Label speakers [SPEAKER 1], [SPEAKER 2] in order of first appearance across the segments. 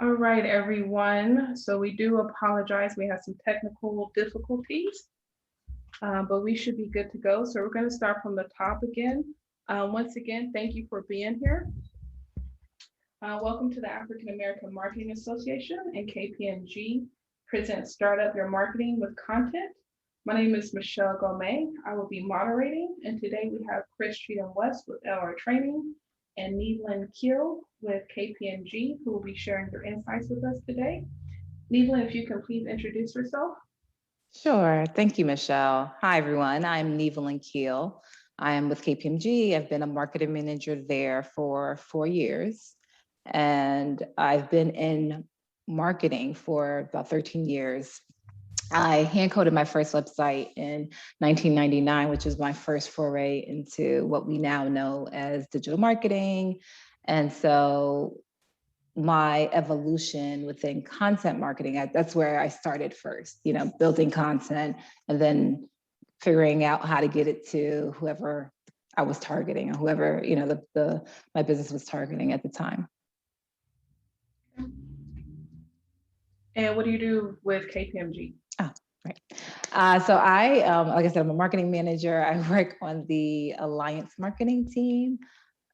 [SPEAKER 1] All right, everyone. So we do apologize. We have some technical difficulties, but we should be good to go. So we're going to start from the top again. Once again, thank you for being here. Welcome to the African American Marketing Association and KPMG presents Startup Your Marketing with Content. My name is Michelle Gomez. I will be moderating, and today we have Chris Cheetam-West with LR Training and Nevelyn Keel with KPMG, who will be sharing their insights with us today. Nevelyn, if you can please introduce yourself.
[SPEAKER 2] Sure. Thank you, Michelle. Hi, everyone. I'm Nevelyn Keel. I am with KPMG. I've been a marketing manager there for 4 years, and I've been in marketing for about 13 years. I hand coded my first website in 1999, which is my first foray into what we now know as digital marketing. And so my evolution within content marketing, that's where I started first, building content and then figuring out how to get it to whoever I was targeting or whoever, my business was targeting at the time.
[SPEAKER 1] And what do you do with KPMG?
[SPEAKER 2] Oh, right. So like I said, I'm a marketing manager. I work on the alliance marketing team.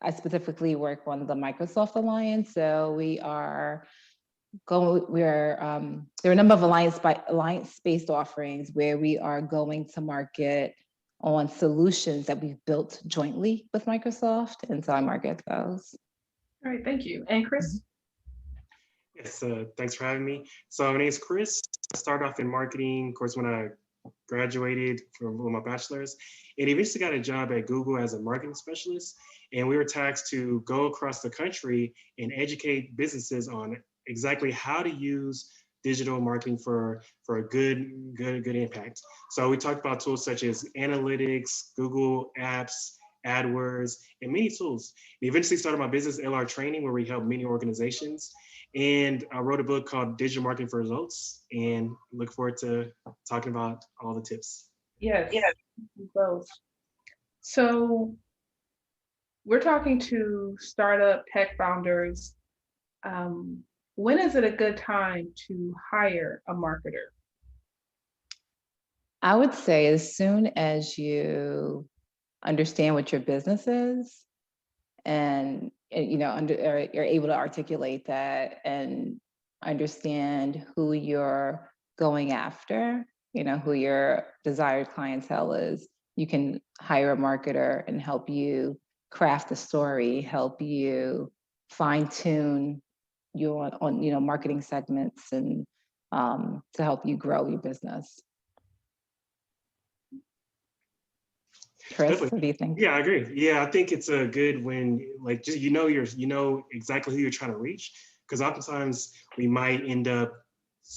[SPEAKER 2] I specifically work on the Microsoft Alliance. So there are a number of alliance-based offerings where we are going to market on solutions that we've built jointly with Microsoft. And so I market those.
[SPEAKER 1] All right, thank you. And Chris?
[SPEAKER 3] Yes, thanks for having me. So my name is Chris. I started off in marketing, of course, when I graduated from my bachelor's, and eventually got a job at Google as a marketing specialist. And we were tasked to go across the country and educate businesses on exactly how to use digital marketing for a good impact. So we talked about tools such as analytics, Google Apps, AdWords, and many tools. We eventually started my business, LR Training, where we help many organizations. And I wrote a book called Digital Marketing for Results, and look forward to talking about all the tips.
[SPEAKER 1] Yes, both. So we're talking to startup tech founders. When is it a good time to hire a marketer?
[SPEAKER 2] I would say as soon as you understand what your business is and you're able to articulate that and understand who you're going after, who your desired clientele is, you can hire a marketer and help you craft a story, help you fine tune your on marketing segments and to help you grow your business. Chris,
[SPEAKER 3] Definitely.
[SPEAKER 2] what do you think?
[SPEAKER 3] Yeah, I agree. Yeah, I think it's a good when just you know exactly who you're trying to reach, because oftentimes we might end up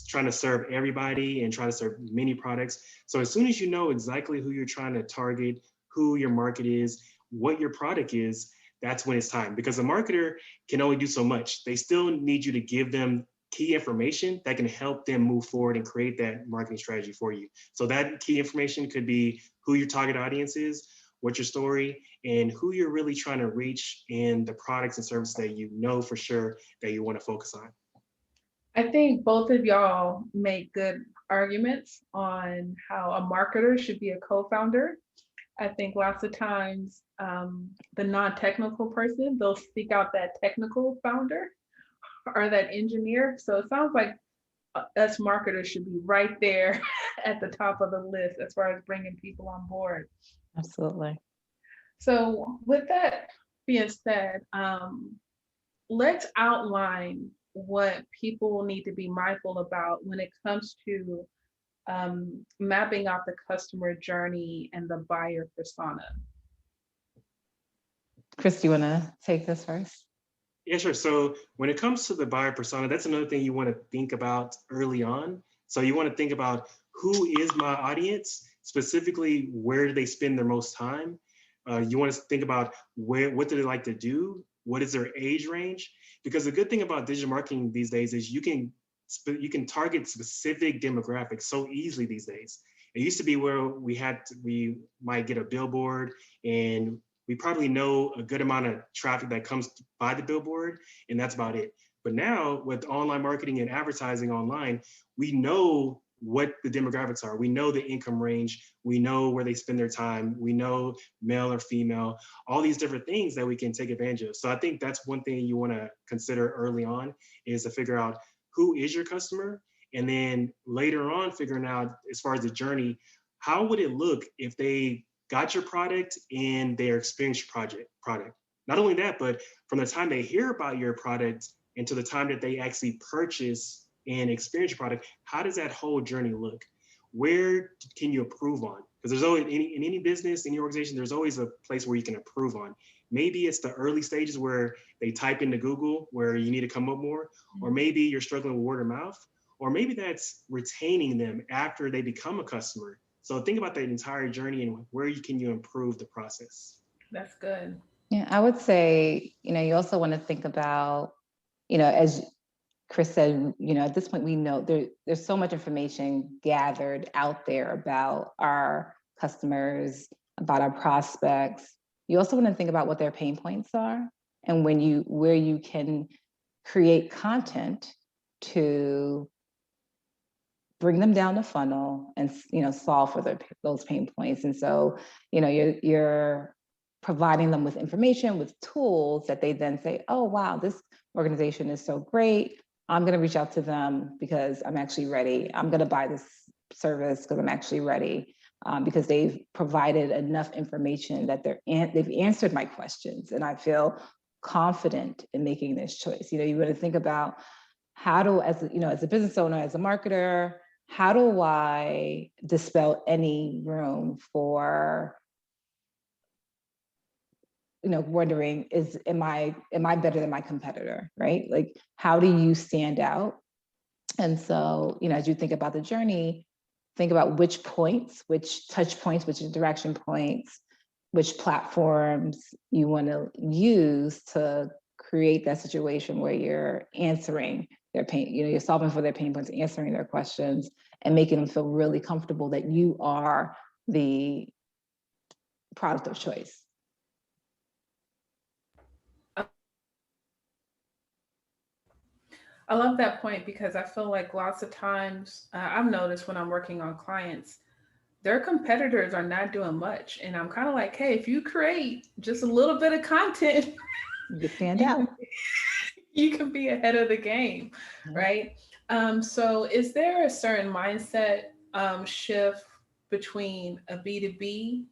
[SPEAKER 3] trying to serve everybody and try to serve many products. So as soon as you know exactly who you're trying to target, who your market is, what your product is, that's when it's time. Because a marketer can only do so much. They still need you to give them key information that can help them move forward and create that marketing strategy for you. So that key information could be who your target audience is, what's your story, and who you're really trying to reach, and the products and services that you know for sure that you want to focus on.
[SPEAKER 1] I think both of y'all make good arguments on how a marketer should be a co-founder. I think lots of times the non-technical person, they'll seek out that technical founder or that engineer. So it sounds like us marketers should be right there at the top of the list as far as bringing people on board.
[SPEAKER 2] Absolutely.
[SPEAKER 1] So with that being said, let's outline what people need to be mindful about when it comes to mapping out the customer journey and the buyer persona.
[SPEAKER 2] Chris, do you want to take this first?
[SPEAKER 3] Yeah, sure. So when it comes to the buyer persona, that's another thing you want to think about early on. So you want to think about who is my audience, specifically where do they spend their most time. You want to think about what do they like to do? What is their age range? Because the good thing about digital marketing these days is you can target specific demographics so easily these days. It used to be where we might get a billboard and we probably know a good amount of traffic that comes by the billboard, and that's about it. But now with online marketing and advertising online, we know what the demographics are. We know the income range. We know where they spend their time. We know male or female, all these different things that we can take advantage of. So I think that's one thing you want to consider early on, is to figure out who is your customer. And then later on, figuring out, as far as the journey, how would it look if they got your product and their experience product. Not only that, but from the time they hear about your product and to the time that they actually purchase and experience your product, how does that whole journey look? Where can you improve on? Because there's always, in any business, any organization, there's always a place where you can improve on. Maybe it's the early stages where they type into Google where you need to come up more, or maybe you're struggling with word of mouth, or maybe that's retaining them after they become a customer. So think about that entire journey and where can you improve the process.
[SPEAKER 1] That's good.
[SPEAKER 2] Yeah, I would say, you also want to think about, as Chris said, at this point, we know there's so much information gathered out there about our customers, about our prospects. You also want to think about what their pain points are, and where you can create content to bring them down the funnel and solve for those pain points. And so you're providing them with information, with tools that they then say, oh wow, this organization is so great, I'm going to reach out to them because I'm actually ready. I'm going to buy this service because I'm actually ready, because they've provided enough information that they've answered my questions, and I feel confident in making this choice. You want to think about as a business owner, as a marketer, how do I dispel any room for wondering, am I better than my competitor, right? Like, how do you stand out? And so, as you think about the journey, think about which touch points, which interaction points, which platforms you want to use to create that situation where you're answering their pain, you're solving for their pain points, answering their questions, and making them feel really comfortable that you are the product of choice.
[SPEAKER 1] I love that point, because I feel like lots of times I've noticed when I'm working on clients, their competitors are not doing much. And I'm kind of like, hey, if you create just a little bit of content,
[SPEAKER 2] You stand out.
[SPEAKER 1] You can be ahead of the game, right? So is there a certain mindset shift between a B2B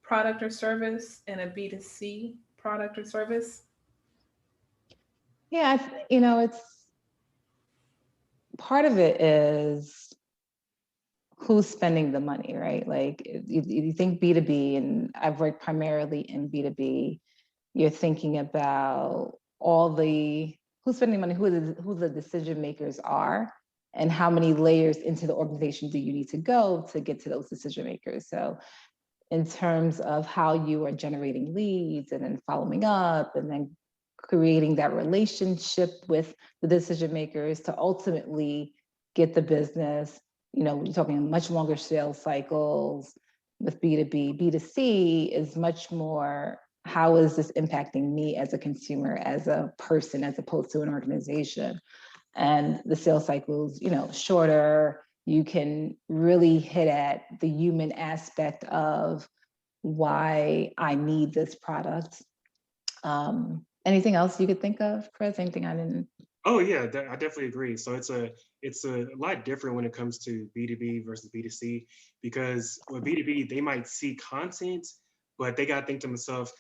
[SPEAKER 1] product or service and a B2C product or service?
[SPEAKER 2] Yeah, it's part of it is who's spending the money, right? Like, you think B2B, and I've worked primarily in B2B, you're thinking about who's spending money, who the decision makers are, and how many layers into the organization do you need to go to get to those decision makers. So in terms of how you are generating leads and then following up and then creating that relationship with the decision makers to ultimately get the business, we're talking much longer sales cycles with B2B. B2C is much more, how is this impacting me as a consumer, as a person, as opposed to an organization? And the sales cycles, shorter. You can really hit at the human aspect of why I need this product. Anything else you could think of, Chris? Anything I didn't?
[SPEAKER 3] Oh yeah, I definitely agree. So it's a lot different when it comes to B2B versus B2C, because with B2B, they might see content, but they got to think to themselves,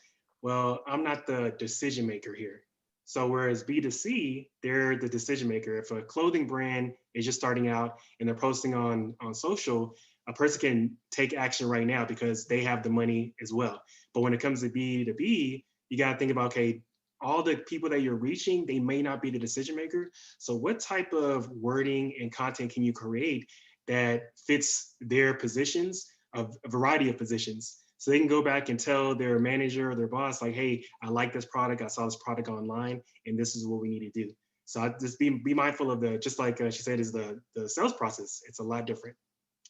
[SPEAKER 3] well, I'm not the decision maker here. So whereas B2C, they're the decision maker. If a clothing brand is just starting out and they're posting on social, a person can take action right now because they have the money as well. But when it comes to B2B, you got to think about, okay, all the people that you're reaching, they may not be the decision maker. So what type of wording and content can you create that fits their positions, a variety of positions? So they can go back and tell their manager or their boss, like, hey, I like this product. I saw this product online, and this is what we need to do. So I just be mindful of just like she said, is the sales process. It's a lot different.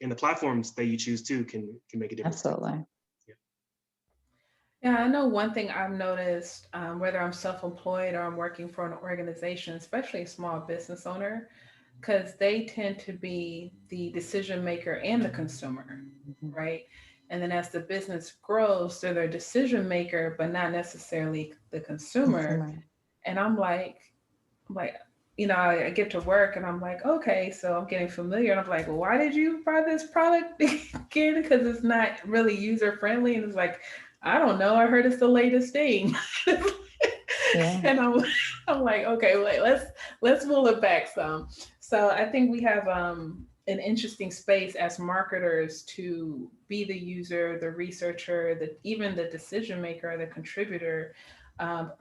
[SPEAKER 3] And the platforms that you choose too can make a difference.
[SPEAKER 2] Absolutely.
[SPEAKER 3] Yeah.
[SPEAKER 1] Yeah, I know one thing I've noticed, whether I'm self-employed or I'm working for an organization, especially a small business owner, because they tend to be the decision maker and the consumer,
[SPEAKER 2] Mhm.
[SPEAKER 1] right? And then as the business grows, they're the decision maker, but not necessarily the consumer.
[SPEAKER 2] Consumer.
[SPEAKER 1] And I'm like, I get to work and I'm like, okay, so I'm getting familiar. And I'm like, well, why did you buy this product again? Because it's not really user friendly. And it's like, I don't know. I heard it's the latest thing.
[SPEAKER 2] Yeah.
[SPEAKER 1] And I'm like, okay, wait, let's pull it back some. So I think we have an interesting space as marketers to be the user, the researcher, even the decision maker, the contributor,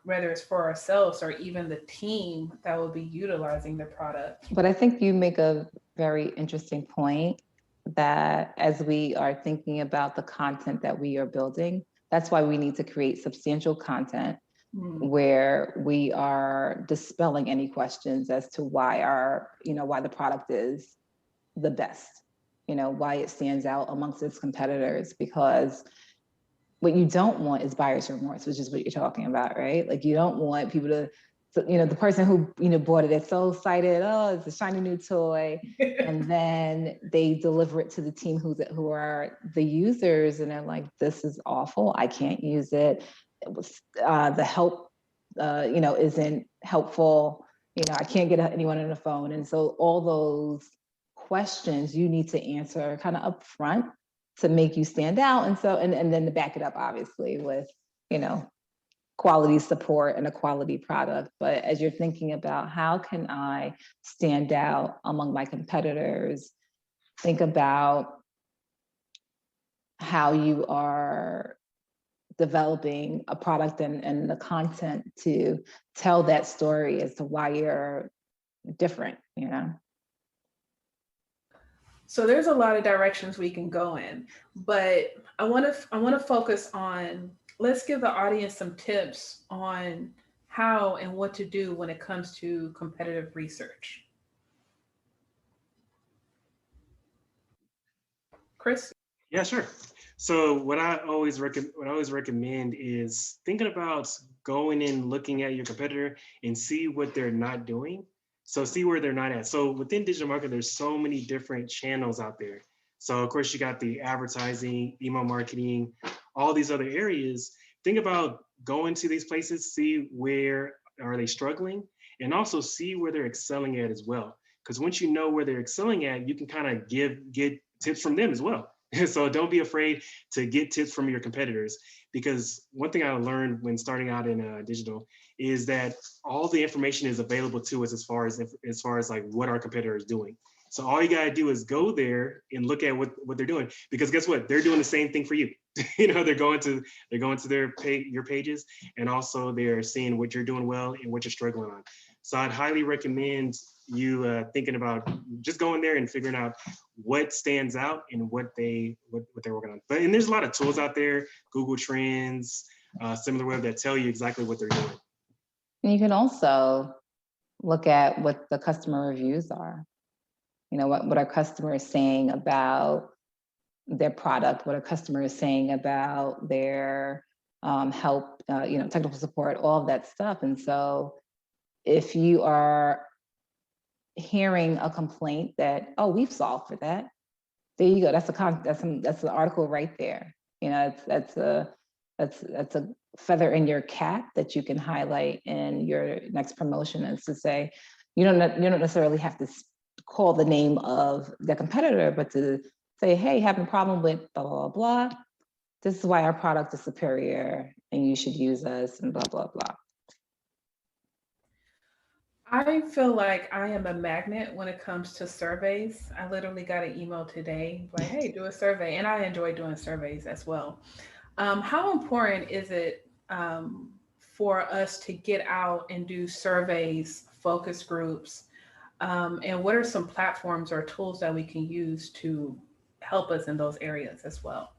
[SPEAKER 1] whether it's for ourselves or even the team that will be utilizing the product.
[SPEAKER 2] But I think you make a very interesting point that as we are thinking about the content that we are building, that's why we need to create substantial content
[SPEAKER 1] Mm.
[SPEAKER 2] where we are dispelling any questions as to why why the product is the best, why it stands out amongst its competitors, because what you don't want is buyer's remorse, which is what you're talking about, right? Like you don't want people to, the person who, bought it, is so excited, oh, it's a shiny new toy. And then they deliver it to the team who are the users and they're like, this is awful. I can't use it. It was the help, isn't helpful. I can't get anyone on the phone. And so all those questions you need to answer kind of upfront to make you stand out. And so, and then to back it up, obviously, with, quality support and a quality product. But as you're thinking about how can I stand out among my competitors, think about how you are developing a product and the content to tell that story as to why you're different.
[SPEAKER 1] So there's a lot of directions we can go in, but I want to focus on, let's give the audience some tips on how and what to do when it comes to competitive research. Chris?
[SPEAKER 3] Yeah, sure. So what I always recommend is thinking about going in, looking at your competitor and see what they're not doing. So see where they're not at. So within digital marketing, there's so many different channels out there. So of course you got the advertising, email marketing, all these other areas. Think about going to these places, see where are they struggling, and also see where they're excelling at as well. Because once you know where they're excelling at, you can kind of get tips from them as well. So don't be afraid to get tips from your competitors, because one thing I learned when starting out in digital is that all the information is available to us as far as like what our competitor is doing. So all you gotta do is go there and look at what they're doing, because guess what? They're doing the same thing for you. They're going to your pages, and also they're seeing what you're doing well and what you're struggling on. So I'd highly recommend you thinking about just going there and figuring out what stands out and what they're working on. And there's a lot of tools out there, Google Trends, SimilarWeb, that tell you exactly what they're doing.
[SPEAKER 2] And you can also look at what the customer reviews are. What our customer is saying about their product, what a customer is saying about their help, technical support, all of that stuff. And so if you are hearing a complaint that, oh, we've solved for that, there you go. That's an article right there. That's a feather in your cap that you can highlight in your next promotion, is to say, you don't necessarily have to call the name of the competitor, but to say, hey, having a problem with blah, blah, blah, blah. This is why our product is superior and you should use us and blah, blah, blah.
[SPEAKER 1] I feel like I am a magnet when it comes to surveys. I literally got an email today, like, hey, do a survey. And I enjoy doing surveys as well. How important is it for us to get out and do surveys, focus groups? And what are some platforms or tools that we can use to help us in those areas as well?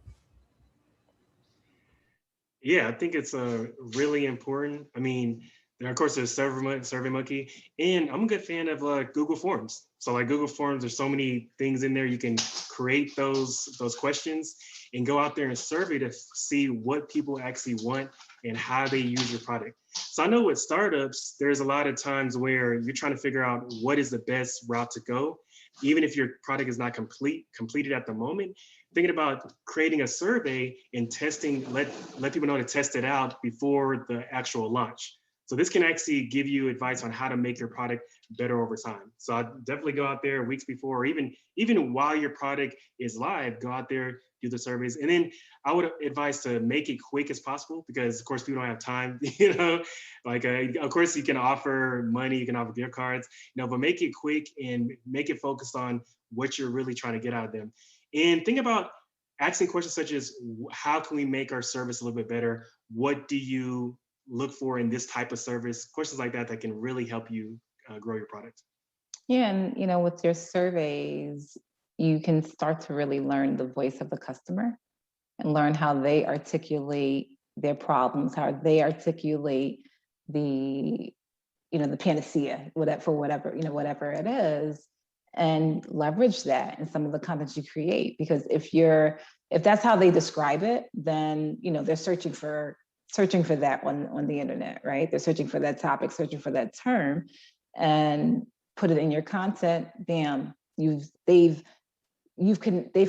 [SPEAKER 3] Yeah, I think it's really important. I mean, of course, there's SurveyMonkey, and I'm a good fan of Google Forms. So like Google Forms, there's so many things in there. You can create those questions, and go out there and survey to see what people actually want and how they use your product. So I know with startups, there's a lot of times where you're trying to figure out what is the best route to go. Even if your product is not completed at the moment, thinking about creating a survey and testing, let people know to test it out before the actual launch. So this can actually give you advice on how to make your product better over time. So I definitely go out there weeks before, or even while your product is live, go out there, do the surveys. And then I would advise to make it quick as possible, because of course people don't have time, like of course you can offer money, you can offer gift cards, but make it quick and make it focused on what you're really trying to get out of them. And think about asking questions such as, how can we make our service a little bit better? What do you look for in this type of service? Questions like that can really help you grow your product.
[SPEAKER 2] Yeah, and with your surveys, you can start to really learn the voice of the customer and learn how they articulate their problems, how they articulate the panacea, whatever it is, and leverage that in some of the content you create. Because if that's how they describe it, then they're searching for that on the internet, right? They're searching for that topic, searching for that term, and put it in your content. Bam, they've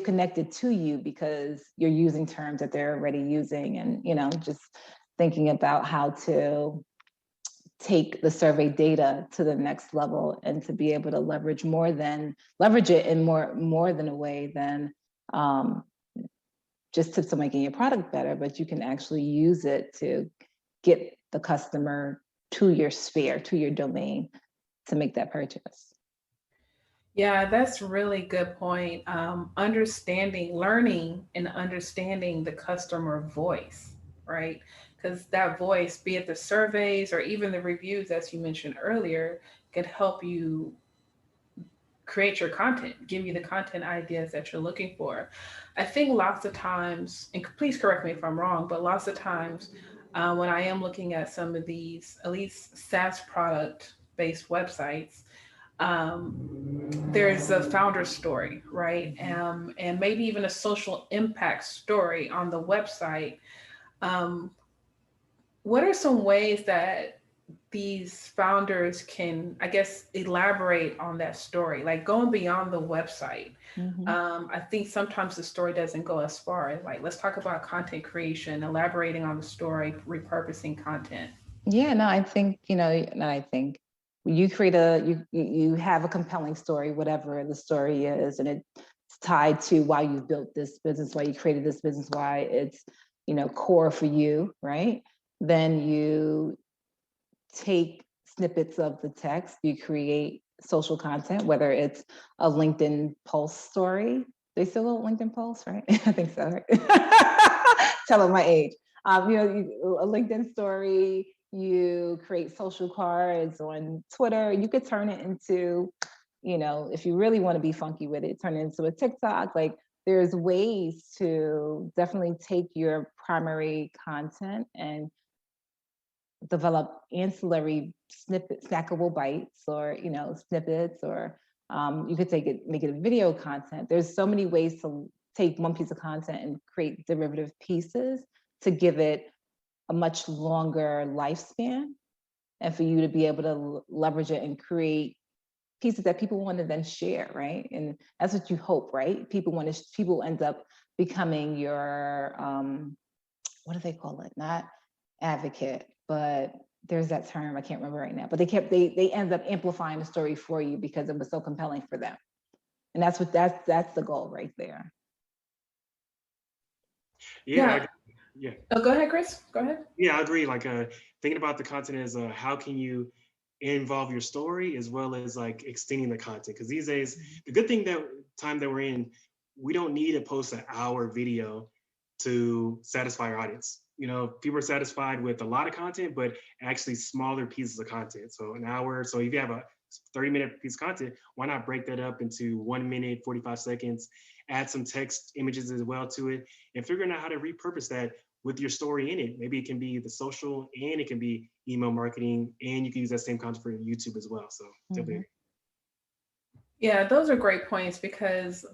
[SPEAKER 2] connected to you because you're using terms that they're already using. And just thinking about how to take the survey data to the next level and to be able to leverage it in more than a way than just tips on making your product better, but you can actually use it to get the customer to your sphere, to your domain, to make that purchase.
[SPEAKER 1] Yeah, that's really good point. Learning and understanding the customer voice, right? Because that voice, be it the surveys or even the reviews, as you mentioned earlier, can help you create your content, give you the content ideas that you're looking for. I think lots of times, and please correct me if I'm wrong, but lots of times when I am looking at some of these, at least SaaS product based websites, there's a founder story, right? And maybe even a social impact story on the website. Um, what are some ways that these founders can, I guess, elaborate on that story, like going beyond the website? I think sometimes the story doesn't go as far as, like, let's talk about content creation, elaborating on the story, repurposing content.
[SPEAKER 2] Yeah, no, I think, you create you have a compelling story, whatever the story is, and it's tied to why you built this business, why you created this business, why it's, core for you, right? Then you take snippets of the text, you create social content, whether it's a LinkedIn Pulse story. They still go LinkedIn Pulse, right? I think so, right? Tell them my age. A LinkedIn story, you create social cards on Twitter. You could turn it into, if you really want to be funky with it, turn it into a TikTok. Like, there's ways to definitely take your primary content and develop ancillary snackable bites, or snippets, or you could make it a video content. There's so many ways to take one piece of content and create derivative pieces to give it a much longer lifespan, and for you to be able to leverage it and create pieces that people want to then share, right? And that's what you hope, right? People end up becoming your what do they call it? Not advocate, but there's that term, I can't remember right now, but they end up amplifying the story for you because it was so compelling for them. And that's the goal right there.
[SPEAKER 3] Yeah.
[SPEAKER 1] Oh, go ahead, Chris. Go ahead.
[SPEAKER 3] Yeah, I agree. Like thinking about the content is how can you involve your story as well as like extending the content? Because these days, the good thing that we're in, we don't need to post an hour video to satisfy our audience. People are satisfied with a lot of content, but actually smaller pieces of content. So an hour. So if you have a 30-minute piece of content, why not break that up into 1 minute, 45 seconds, add some text images as well to it, and figuring out how to repurpose that with your story in it. Maybe it can be the social, and it can be email marketing, and you can use that same content for YouTube as well. So definitely.
[SPEAKER 1] Yeah, those are great points, because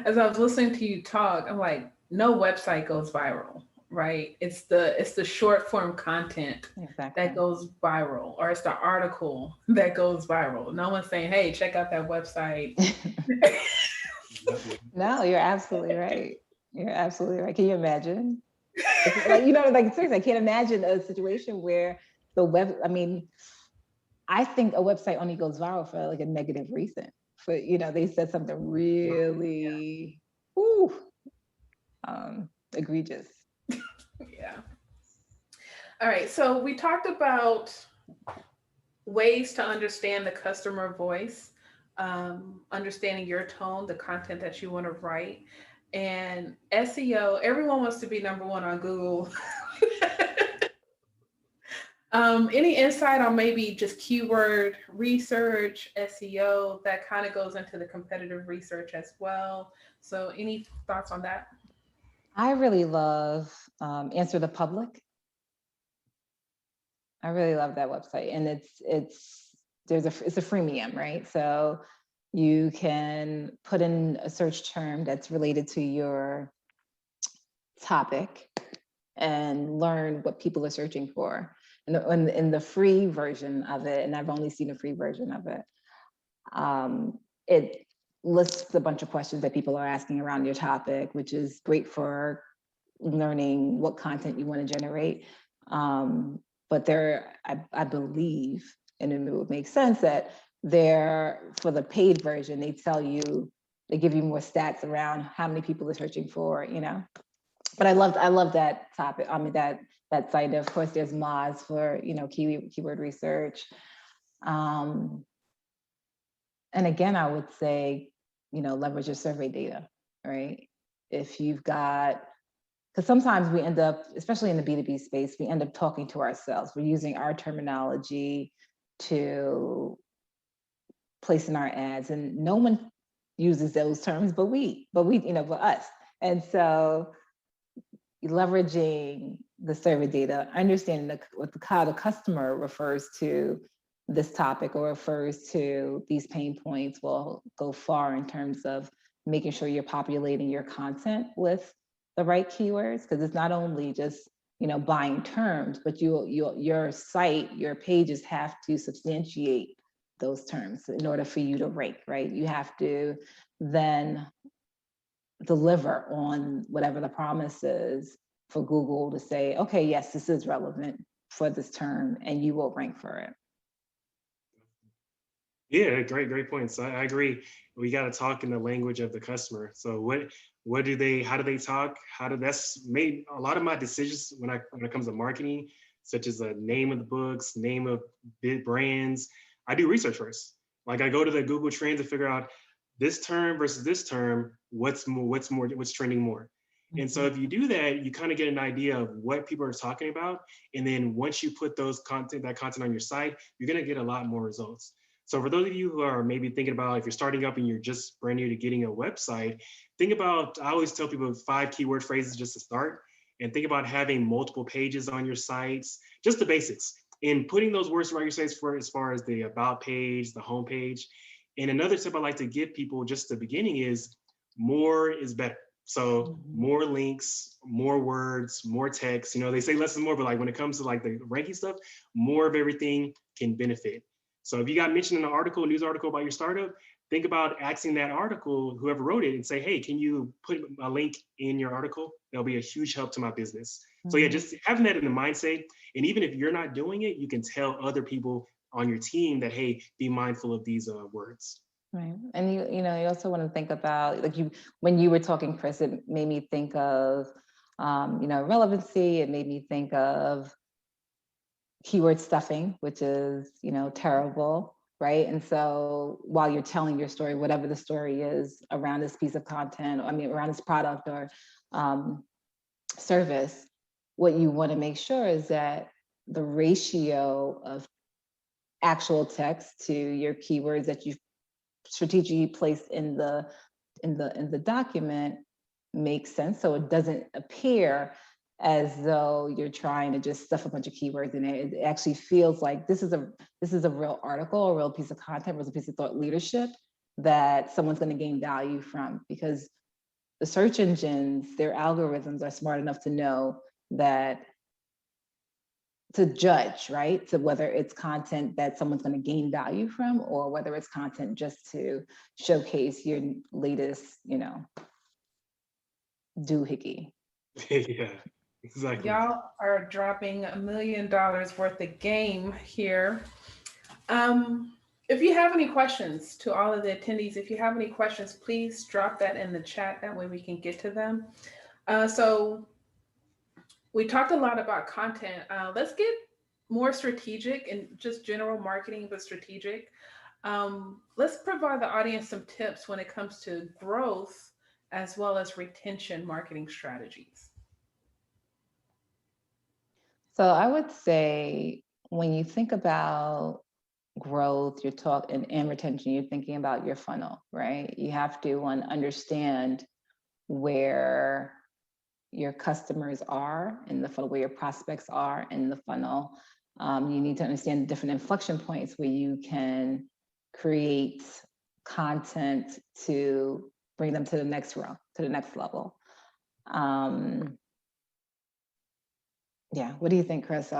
[SPEAKER 1] as I was listening to you talk, I'm like, no website goes viral, right? It's the short form content that
[SPEAKER 2] Exactly.
[SPEAKER 1] goes viral, or it's the article that goes viral. No one's saying, hey, check out that website.
[SPEAKER 3] Yep, yep.
[SPEAKER 2] No, you're absolutely right. You're absolutely right. Can you imagine? Like, you know, like seriously, I can't imagine a situation where the web, I mean, I think a website only goes viral for like a negative reason. For, you know, they said something really ooh, egregious.
[SPEAKER 1] Yeah. All right. So we talked about ways to understand the customer voice, understanding your tone, the content that you want to write, and SEO. Everyone wants to be number one on Google. Any insight on maybe just keyword research, SEO, that kind of goes into the competitive research as well. So, any thoughts on that?
[SPEAKER 2] I really love Answer the Public. I really love that website, and it's a freemium, right? So you can put in a search term that's related to your topic and learn what people are searching for. And in the free version of it, and I've only seen a free version of it, it lists a bunch of questions that people are asking around your topic, which is great for learning what content you want to generate. But I believe, and it would make sense that for the paid version, they give you more stats around how many people are searching for, you know. But I love that topic. I mean, that site. Of course, there's Moz for, you know, keyword research. And again, I would say, you know, leverage your survey data, right? If you've got, because sometimes we end up, especially in the B2B space, we end up talking to ourselves. We're using our terminology to place in our ads, and no one uses those terms, but you know, but us. And so leveraging the survey data, understanding how the customer refers to this topic or refers to these pain points will go far in terms of making sure you're populating your content with the right keywords, because it's not only just, you know, buying terms, but your site, your pages have to substantiate those terms in order for you to rank, right? You have to then deliver on whatever the promise is for Google to say, okay, yes, this is relevant for this term, and you will rank for it.
[SPEAKER 3] Yeah, great points. I agree. We got to talk in the language of the customer. So how do they talk? That's made a lot of my decisions when it comes to marketing, such as the name of the books, name of big brands. I do research first. Like I go to the Google Trends to figure out this term versus this term, what's trending more. And so if you do that, you kind of get an idea of what people are talking about. And then once you put that content on your site, you're going to get a lot more results. So for those of you who are maybe thinking about, if you're starting up and you're just brand new to getting a website, think about, I always tell people 5 keyword phrases just to start, and think about having multiple pages on your sites, just the basics, and putting those words around your sites for as far as the about page, the home page. And another tip I like to give people just the beginning is more is better. So more links, more words, more text. You know, they say less is more, but like when it comes to like the ranking stuff, more of everything can benefit. So if you got mentioned in an article, a news article about your startup, think about asking that article, whoever wrote it, and say, hey, can you put a link in your article? That'll be a huge help to my business. So yeah, just having that in the mindset. And even if you're not doing it, you can tell other people on your team that, hey, be mindful of these words.
[SPEAKER 2] Right. And you know, you also want to think about, like, when you were talking, Chris, it made me think of, you know, relevancy. It made me think of keyword stuffing, which is, you know, terrible, right? And so while you're telling your story, whatever the story is around this piece of content, I mean, around this product or service, what you want to make sure is that the ratio of actual text to your keywords that you've strategically placed in the document makes sense, so it doesn't appear as though you're trying to just stuff a bunch of keywords in it. It actually feels like this is a real article, a real piece of content, a real piece of thought leadership, that someone's going to gain value from, because the search engines, their algorithms are smart enough to know that, to judge, right? To whether it's content that someone's going to gain value from, or whether it's content just to showcase your latest, doohickey.
[SPEAKER 3] Yeah, exactly.
[SPEAKER 1] Y'all are dropping $1 million worth of game here. Um, if you have any questions to all of the attendees, if you have any questions, please drop that in the chat. That way we can get to them. So we talked a lot about content. Let's get more strategic and just general marketing, but strategic. Let's provide the audience some tips when it comes to growth as well as retention marketing strategies.
[SPEAKER 2] So I would say when you think about growth, and retention, you're thinking about your funnel, right? You have to understand where your customers are in the funnel, where your prospects are in the funnel. You need to understand the different inflection points where you can create content to bring them to the next rung, to the next level. Yeah, what do you think, Chris?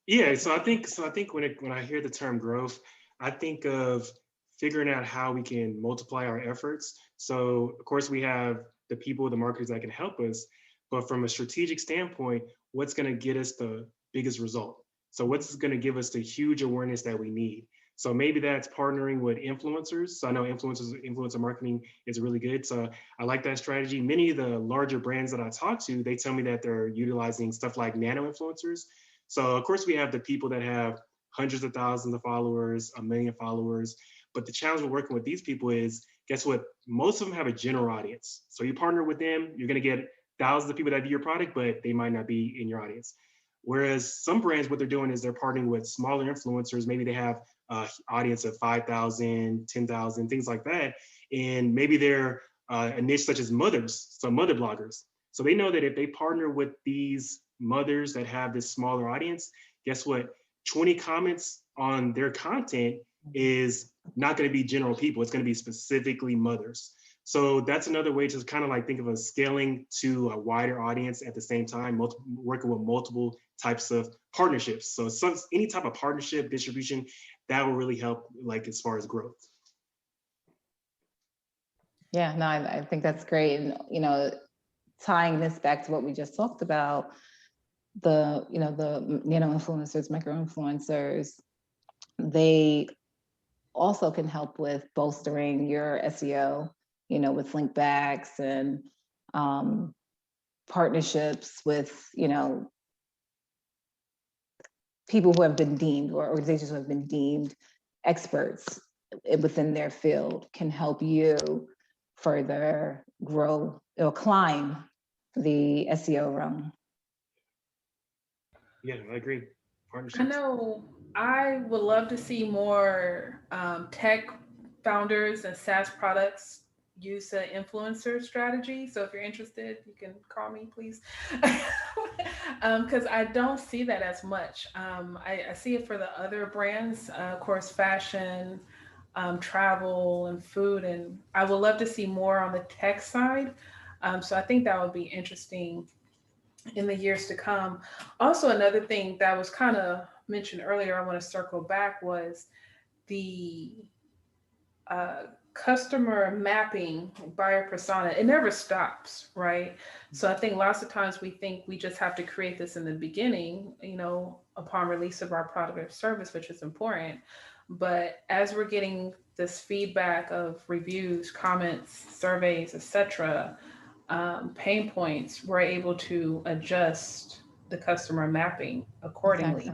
[SPEAKER 3] Yeah, so I think when I hear the term growth, I think of figuring out how we can multiply our efforts. So of course we have the people, the marketers that can help us, but from a strategic standpoint, what's going to get us the biggest result? So what's going to give us the huge awareness that we need? So maybe that's partnering with influencers. So I know influencer marketing is really good. So I like that strategy. Many of the larger brands that I talk to, they tell me that they're utilizing stuff like nano influencers. So of course we have the people that have hundreds of thousands of followers, 1 million followers. But the challenge with working with these people is, guess what? Most of them have a general audience. So you partner with them, you're going to get thousands of people that view your product, but they might not be in your audience. Whereas some brands, what they're doing is they're partnering with smaller influencers. Maybe they have an audience of 5,000, 10,000, things like that. And maybe they're a niche such as mothers, so mother bloggers. So they know that if they partner with these mothers that have this smaller audience, guess what? 20 comments on their content is not going to be general people. It's going to be specifically mothers. So that's another way to kind of like think of a scaling to a wider audience at the same time, working with multiple types of partnerships. So any type of partnership, distribution, that will really help, like as far as growth.
[SPEAKER 2] Yeah, no, I think that's great. And, tying this back to what we just talked about, the nano influencers, micro influencers, they also can help with bolstering your SEO, with link backs and partnerships with, people who have been deemed, or organizations who have been deemed experts within their field, can help you further grow or climb the SEO rung.
[SPEAKER 3] Yeah, I agree. Partnerships.
[SPEAKER 1] I know I would love to see more tech founders and SaaS products use the influencer strategy. So if you're interested, you can call me, please. Because I don't see that as much. I see it for the other brands, of course, fashion, travel, and food. And I would love to see more on the tech side. So I think that would be interesting in the years to come. Also, another thing that was kind of mentioned earlier, I want to circle back, was the customer mapping, buyer persona. It never stops, right? So I think lots of times we think we just have to create this in the beginning, upon release of our product or service, which is important. But as we're getting this feedback of reviews, comments, surveys, etc., pain points, we're able to adjust the customer mapping accordingly.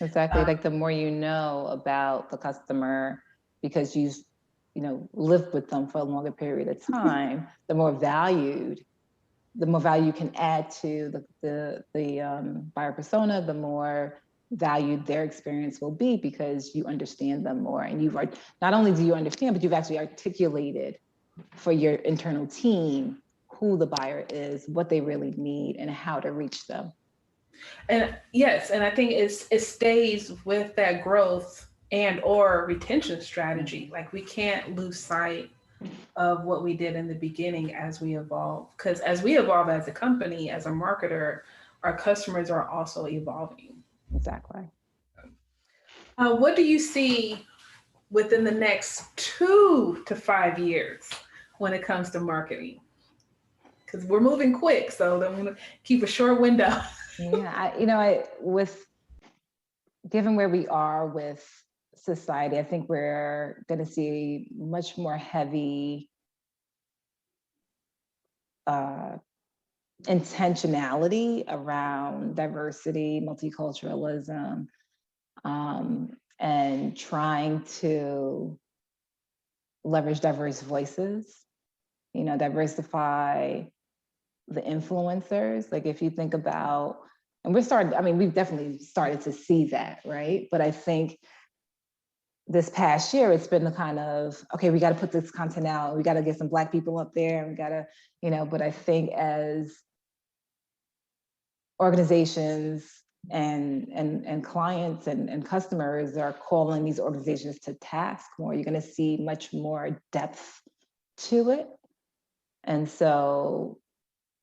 [SPEAKER 2] Exactly. Like the more you know about the customer, because you lived with them for a longer period of time, the more value you can add to the buyer persona, the more valued their experience will be, because you understand them more. And not only do you understand, but you've actually articulated for your internal team who the buyer is, what they really need, and how to reach them.
[SPEAKER 1] And yes, and I think it stays with that growth and or retention strategy. Like we can't lose sight of what we did in the beginning as we evolve. Because as we evolve as a company, as a marketer, our customers are also evolving.
[SPEAKER 2] Exactly.
[SPEAKER 1] What do you see within the next 2 to 5 years when it comes to marketing? Because we're moving quick, so I'm going to keep a short window.
[SPEAKER 2] Yeah, with given where we are with society, I think we're going to see much more heavy intentionality around diversity, multiculturalism, and trying to leverage diverse voices, diversify the influencers. Like if you think about, and we've definitely started to see that, right? But I think this past year, it's been the kind of, okay, we got to put this content out. We got to get some Black people up there. We got to, but I think as organizations and clients and customers are calling these organizations to task more, you're going to see much more depth to it. And so,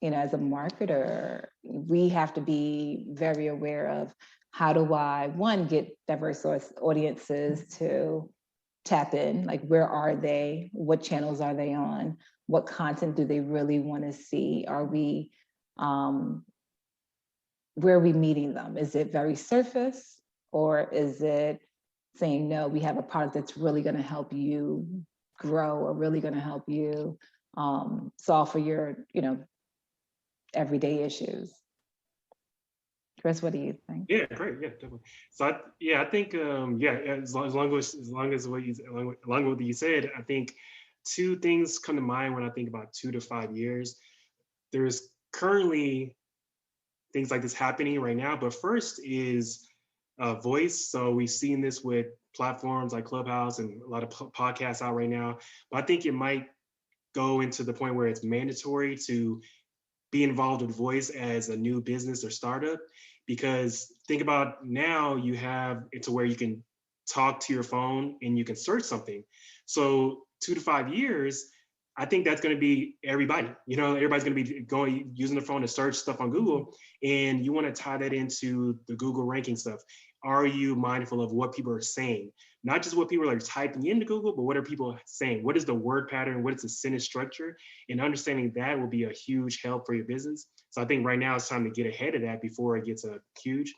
[SPEAKER 2] as a marketer, we have to be very aware of how do I, one, get diverse audiences to tap in, like where are they? What channels are they on? What content do they really want to see? Are we, where are we meeting them? Is it very surface, or is it saying, no, we have a product that's really going to help you grow, or really going to help you solve for your, everyday issues? Chris, what do you think?
[SPEAKER 3] Yeah, great. Yeah, definitely. So I think as long as what you said, I think two things come to mind when I think about 2 to 5 years. There's currently things like this happening right now, but first is voice. So we've seen this with platforms like Clubhouse and a lot of podcasts out right now. But I think it might go into the point where it's mandatory to be involved with voice as a new business or startup, because think about now you have it to where you can talk to your phone and you can search something. So 2 to 5 years, I think that's going to be everybody. Everybody's going to be using the phone to search stuff on Google, and you want to tie that into the Google ranking stuff. Are you mindful of what people are saying? Not just what people are typing into Google, but what are people saying? What is the word pattern? What is the sentence structure? And understanding that will be a huge help for your business. So I think right now it's time to get ahead of that before it gets huge.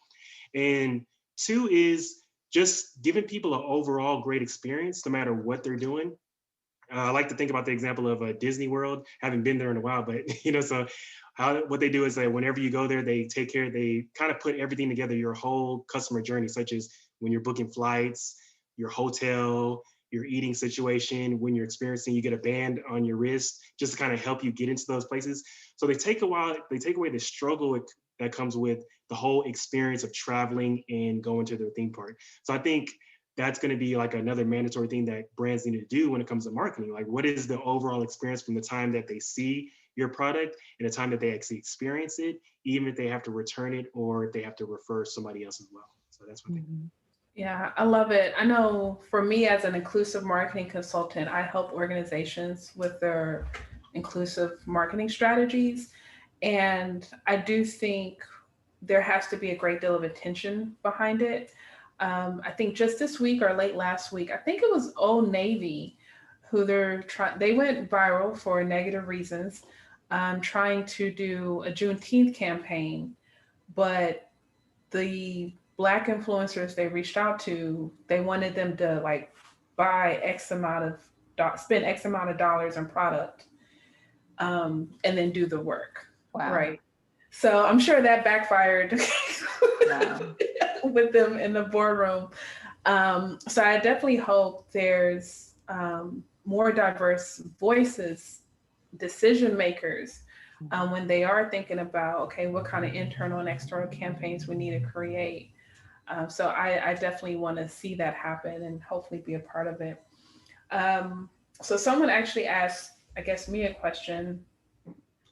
[SPEAKER 3] And 2 is just giving people an overall great experience, no matter what they're doing. I like to think about the example of Disney World. Haven't been there in a while, but so what they do is that whenever you go there, they kind of put everything together, your whole customer journey, such as when you're booking flights, your hotel, your eating situation, when you're experiencing, you get a band on your wrist just to kind of help you get into those places. So they take away the struggle that comes with the whole experience of traveling and going to their theme park. So I think that's going to be like another mandatory thing that brands need to do when it comes to marketing. Like, what is the overall experience from the time that they see your product and the time that they actually experience it, even if they have to return it or if they have to refer somebody else as well. So that's what I think.
[SPEAKER 1] Yeah, I love it. I know for me as an inclusive marketing consultant, I help organizations with their inclusive marketing strategies. And I do think there has to be a great deal of attention behind it. I think just this week or late last week, I think it was Old Navy who they went viral for negative reasons, trying to do a Juneteenth campaign, but the Black influencers they reached out to, they wanted them to buy spend X amount of dollars on product, and then do the work.
[SPEAKER 2] Wow.
[SPEAKER 1] Right. So I'm sure that backfired.
[SPEAKER 2] Wow.
[SPEAKER 1] With them in the boardroom. So I definitely hope there's more diverse voices, decision makers, when they are thinking about, okay, what kind of internal and external campaigns we need to create. So I definitely want to see that happen and hopefully be a part of it. So someone actually asked, I guess, me a question.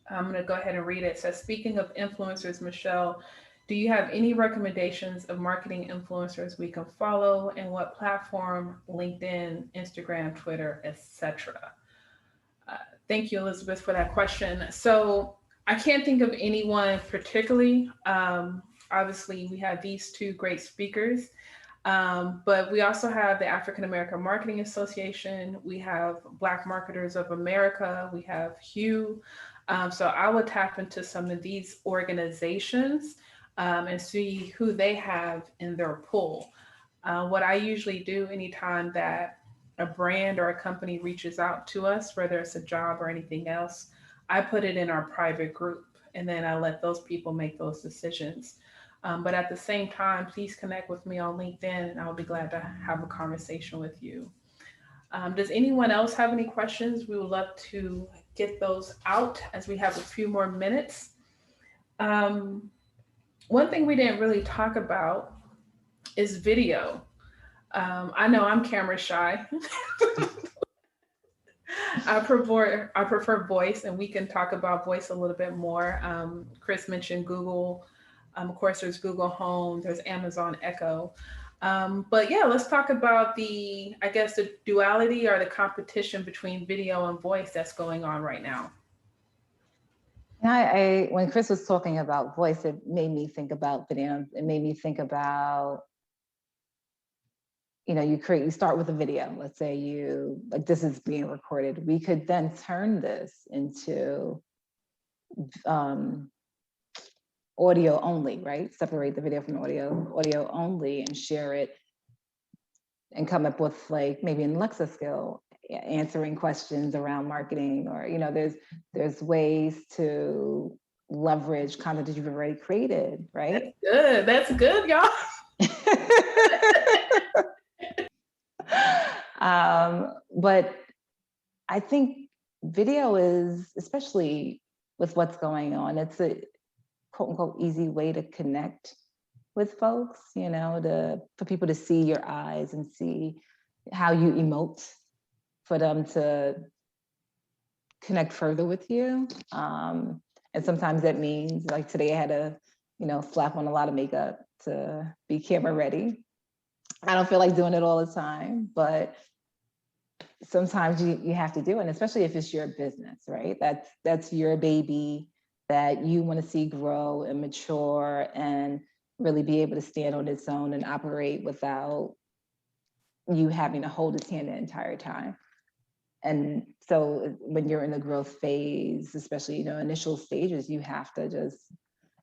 [SPEAKER 1] I'm going to go ahead and read it. It says, speaking of influencers, Michelle, Do you have any recommendations of marketing influencers we can follow, and what platform? LinkedIn, Instagram, Twitter, etc. Thank you, Elizabeth, for that question. So I can't think of anyone particularly. Obviously, we have these two great speakers, but we also have the African American Marketing Association. We have Black Marketers of America. We have Hugh. So I would tap into some of these organizations and see who they have in their pool. What I usually do anytime that a brand or a company reaches out to us, whether it's a job or anything else, I put it in our private group and then I let those people make those decisions. But at the same time, please connect with me on LinkedIn and I'll be glad to have a conversation with you. Does anyone else have any questions? We would love to get those out as we have a few more minutes. One thing we didn't really talk about is video. I know I'm camera shy. I prefer voice, and we can talk about voice a little bit more. Chris mentioned Google. Of course, there's Google Home, there's Amazon Echo. But yeah, let's talk about the duality or the competition between video and voice that's going on right now.
[SPEAKER 2] I when Chris was talking about voice, it made me think about video. It made me think about, you start with a video. Let's say this is being recorded. We could then turn this into audio only, right? Separate the video from audio only, and share it and come up with like maybe an Alexa skill, answering questions around marketing, or, there's ways to leverage content that you've already created, right?
[SPEAKER 1] That's good, y'all.
[SPEAKER 2] But I think video is, especially with what's going on, it's a quote unquote easy way to connect with folks, for people to see your eyes and see how you emote, for them to connect further with you. And sometimes that means, like today I had to, slap on a lot of makeup to be camera ready. I don't feel like doing it all the time, but sometimes you have to do it, and especially if it's your business, right? That's your baby that you want to see grow and mature and really be able to stand on its own and operate without you having to hold its hand the entire time. And so when you're in the growth phase, especially, initial stages, you have to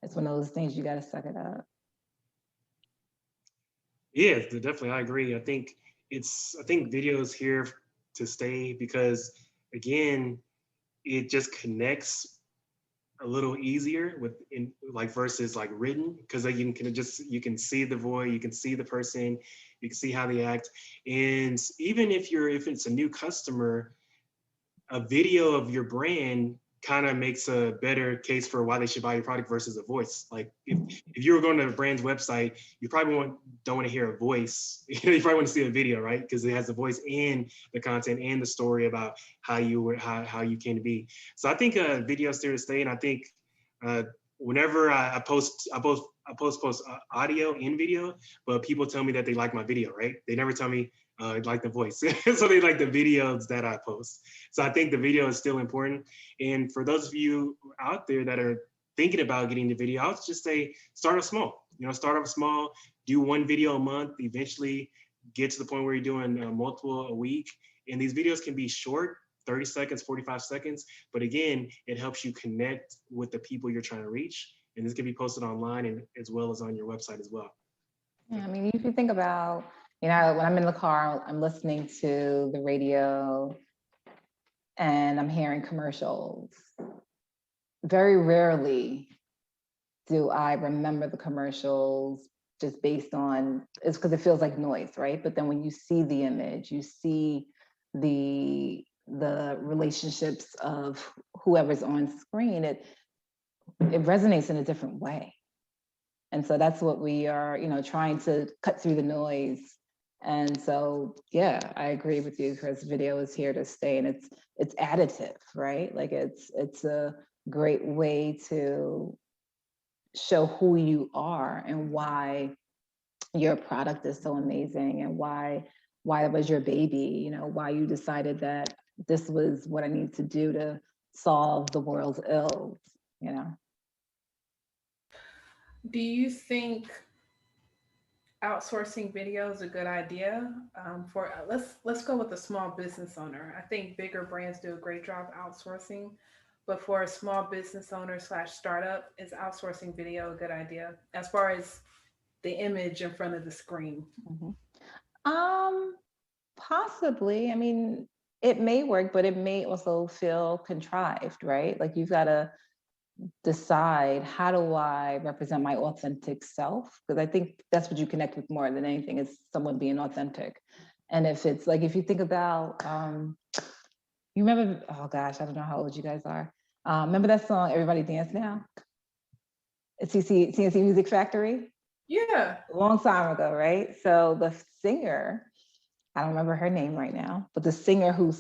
[SPEAKER 2] it's one of those things, you got to suck it up.
[SPEAKER 3] Yeah, definitely. I agree. I think video is here to stay because, again, it just connects a little easier versus like written, because like you can see the voice, you can see the person, you can see how they act. And even if it's a new customer, a video of your brand kind of makes a better case for why they should buy your product versus a voice. Like if you were going to a brand's website, you probably don't want to hear a voice. You probably want to see a video, right? Because it has the voice and the content and the story about how you came to be. So I think video is there to stay, and I think whenever I post audio and video, but people tell me that they like my video, right? They never tell me like the voice. So they like the videos that I post. So I think the video is still important. And for those of you out there that are thinking about getting the video, I would just say, start off small. Start off small, do one video a month, eventually get to the point where you're doing multiple a week. And these videos can be short, 30 seconds, 45 seconds. But again, it helps you connect with the people you're trying to reach. And this can be posted online and as well as on your website as well.
[SPEAKER 2] Yeah, I mean, if you think about, when I'm in the car, I'm listening to the radio and I'm hearing commercials. Very rarely do I remember the commercials just based on, it's because it feels like noise, right? But then when you see the image, you see the relationships of whoever's on screen, it resonates in a different way. And so that's what we are, trying to cut through the noise. And so, yeah, I agree with you, Chris. Video is here to stay, and it's additive, right? Like it's a great way to show who you are and why your product is so amazing and why it was your baby, you know, why you decided that this was what I need to do to solve the world's ills, you know.
[SPEAKER 1] Do you think outsourcing video is a good idea for let's go with a small business owner? I think bigger brands do a great job outsourcing, but for a small business owner slash startup, is outsourcing video a good idea as far as the image in front of the screen?
[SPEAKER 2] Mhm. Um, Possibly. I mean, it may work, but it may also feel contrived, right? Like you've got to decide, how do I represent my authentic self? Because I think that's what you connect with more than anything, is someone being authentic. And if it's like, if you think about, you remember, oh gosh, I don't know how old you guys are. Remember that song, Everybody Dance Now? It's CNC Music Factory?
[SPEAKER 1] Yeah.
[SPEAKER 2] A long time ago, right? So the singer, I don't remember her name right now, but the singer who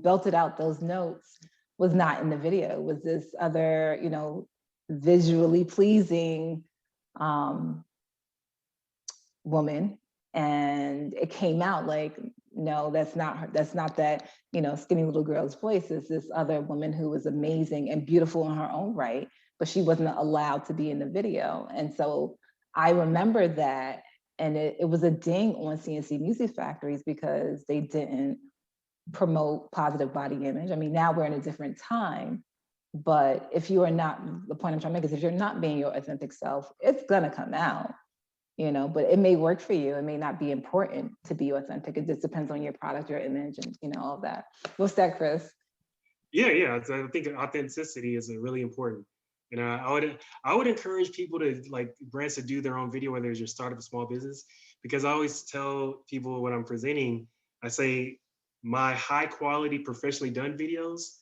[SPEAKER 2] belted out those notes was not in the video. It was this other, you know, visually pleasing woman. And it came out like, no, that's not her. That's not that, you know, skinny little girl's voice. It's this other woman who was amazing and beautiful in her own right, but she wasn't allowed to be in the video. And so I remember that. And it was a ding on CNC Music Factories because they didn't promote positive body image. I mean, now we're in a different time, but if you are not, the point I'm trying to make is if you're not being your authentic self, it's gonna come out, you know, but it may work for you. It may not be important to be authentic. It just depends on your product, your image, and, you know, all of that. What's that, Chris?
[SPEAKER 3] Yeah. I think authenticity is really important. And I would encourage people to, like, brands to do their own video, whether it's your startup or small business, because I always tell people when I'm presenting, I say my high quality professionally done videos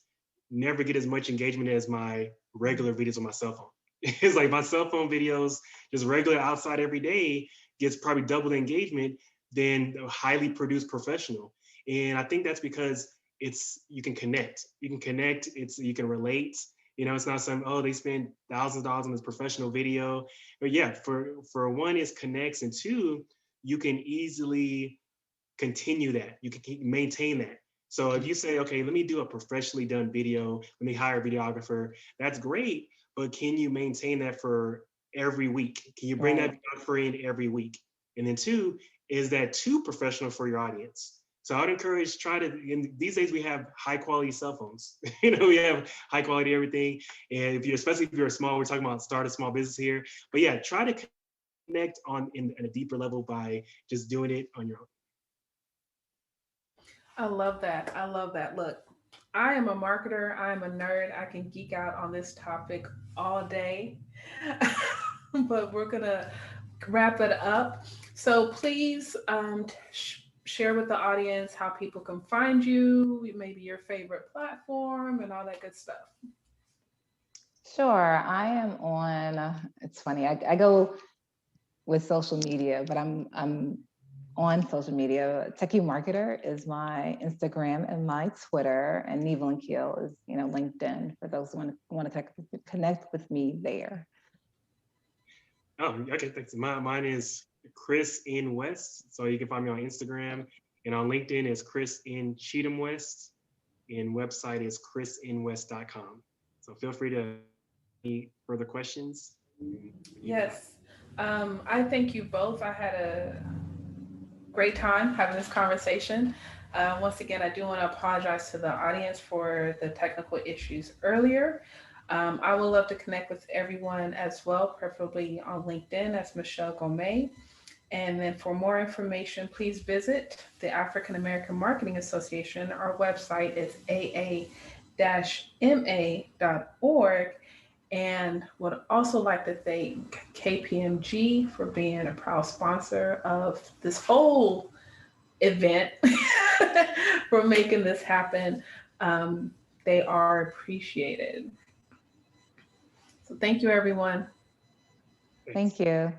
[SPEAKER 3] never get as much engagement as my regular videos on my cell phone. It's like my cell phone videos, just regular outside every day, gets probably double the engagement than a highly produced professional. And I think that's because you can connect. You can relate. You know, it's not some, oh, they spend thousands of dollars on this professional video. But yeah, for one, it connects, and two, you can easily continue that. You can maintain that. So if you say, okay, let me do a professionally done video, let me hire a videographer, that's great. But can you maintain that for every week? Can you bring that videographer in every week? And then two, is that too professional for your audience? So I would encourage, these days we have high quality cell phones. You know, we have high quality everything. And especially if you're small, we're talking about start a small business here. But yeah, try to connect at a deeper level by just doing it on your own.
[SPEAKER 1] I love that. I love that. Look, I am a marketer. I am a nerd. I can geek out on this topic all day, but we're going to wrap it up. So please share with the audience how people can find you, maybe your favorite platform, and all that good stuff.
[SPEAKER 2] Sure, I am on, it's funny, I go with social media, but I'm on social media. Techie Marketer is my Instagram and my Twitter, and Nevel Keel is, you know, LinkedIn for those who want to connect with me there.
[SPEAKER 3] Oh, okay, thanks. Mine is Chris N. West. So you can find me on Instagram, and on LinkedIn is Chris N. Cheetam-West, and website is chrisnwest.com. So feel free to any further questions.
[SPEAKER 1] Yes. I thank you both. I had a great time having this conversation. Once again, I do want to apologize to the audience for the technical issues earlier. I would love to connect with everyone as well, preferably on LinkedIn as Michelle Gomez. And then for more information, please visit the African American Marketing Association. Our website is aa-ma.org. And would also like to thank KPMG for being a proud sponsor of this whole event, for making this happen. They are appreciated. So thank you, everyone.
[SPEAKER 2] Thank you.